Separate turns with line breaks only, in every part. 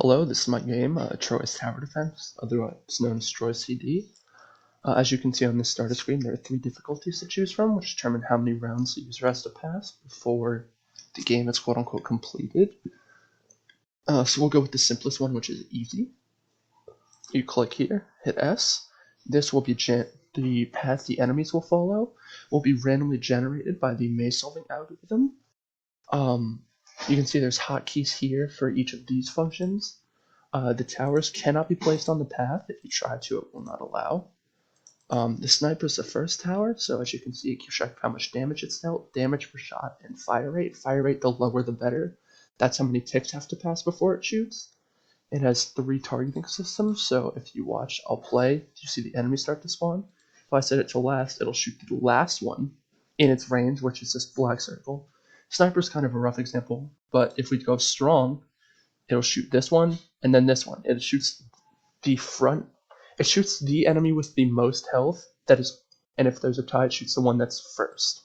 Hello, this is my game, Troy's Tower Defense, otherwise known as Troy's CD. As you can see on this starter screen, there are 3 difficulties to choose from, which determine how many rounds the user has to pass before the game is quote-unquote completed. So we'll go with the simplest one, which is easy. You click here, hit S. This will be the path the enemies will follow will be randomly generated by the maze solving algorithm. You can see there's hotkeys here for each of these functions. The towers cannot be placed on the path. If you try to, it will not allow. The sniper is the first tower, so as you can see, it keeps track of how much damage it's dealt, damage per shot, and fire rate. Fire rate, the lower the better. That's how many ticks have to pass before it shoots. It has 3 targeting systems, so if you watch, I'll play, you see the enemy start to spawn. If I set it to last, it'll shoot the last one in its range, which is this black circle. Sniper's kind of a rough example, but if we go strong, it'll shoot this one, and then this one. It shoots the front. It shoots the enemy with the most health. That is, and if there's a tie, it shoots the one that's first.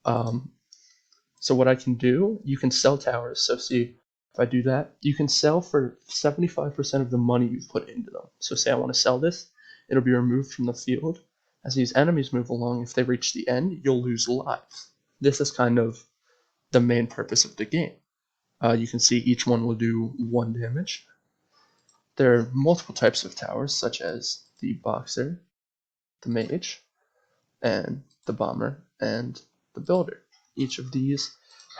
So what I can do, you can sell towers. So see, if I do that, you can sell for 75% of the money you've put into them. So say I want to sell this, it'll be removed from the field. As these enemies move along, if they reach the end, you'll lose lives. This is kind of the main purpose of the game. You can see each one will do 1 damage. There are multiple types of towers, such as the boxer, the mage, and the bomber, and the builder. Each of these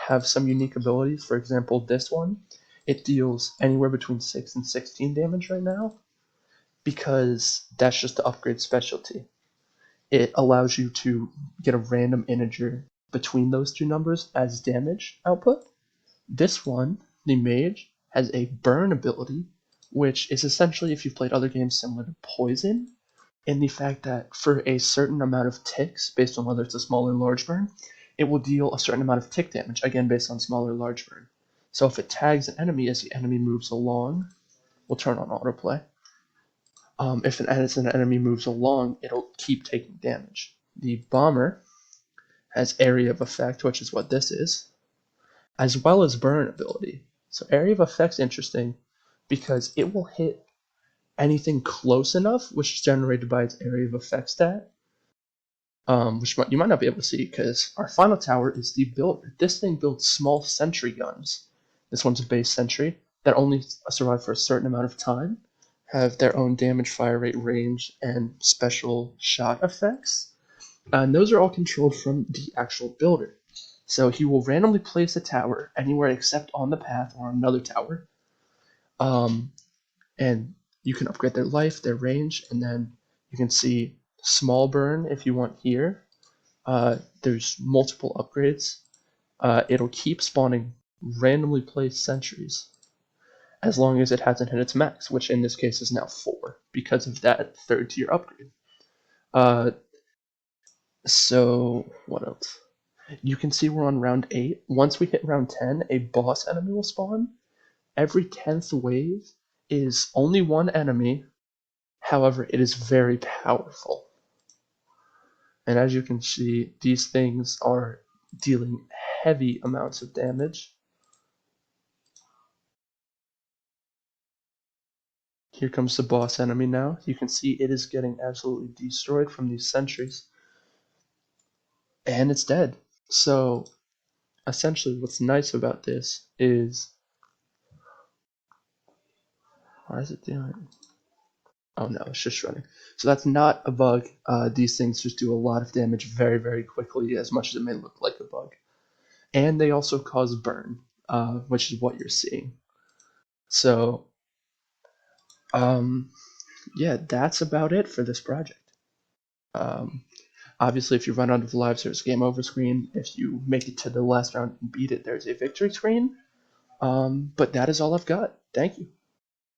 have some unique abilities. For example, this one, it deals anywhere between 6 and 16 damage right now, because that's just the upgrade specialty. It allows you to get a random integer between those 2 numbers as damage output. This one, the mage, has a burn ability, which is essentially, if you've played other games, similar to poison, in the fact that for a certain amount of ticks, based on whether it's a small or large burn, it will deal a certain amount of tick damage, again based on small or large burn. So if it tags an enemy as the enemy moves along, we'll turn on autoplay. As an enemy moves along, it'll keep taking damage. The bomber has area of effect, which is what this is, as well as burn ability. So area of effect's interesting because it will hit anything close enough, which is generated by its area of effect stat, which you might not be able to see because our final tower is the builder. This thing builds small sentry guns. This one's a base sentry that only survive for a certain amount of time, have their own damage, fire rate, range, and special shot effects. And those are all controlled from the actual builder. So he will randomly place a tower anywhere except on the path or on another tower. And you can upgrade their life, their range, and then you can see small burn if you want here. There's multiple upgrades. It'll keep spawning randomly placed sentries as long as it hasn't hit its max, which in this case is now 4 because of that 3rd tier upgrade. So what else? You can see we're on round 8. Once we hit round 10, a boss enemy will spawn. Every 10th wave is only 1 enemy. However, it is very powerful. And as you can see, these things are dealing heavy amounts of damage. Here comes the boss enemy now. You can see it is getting absolutely destroyed from these sentries. And it's dead. So essentially what's nice about this is, why is it doing? Oh no, it's just running. So that's not a bug. These things just do a lot of damage very, very quickly, as much as it may look like a bug. And they also cause burn, which is what you're seeing. So, yeah, that's about it for this project. Obviously, if you run out of lives, there's a game over screen. If you make it to the last round and beat it, there's a victory screen. But that is all I've got. Thank you.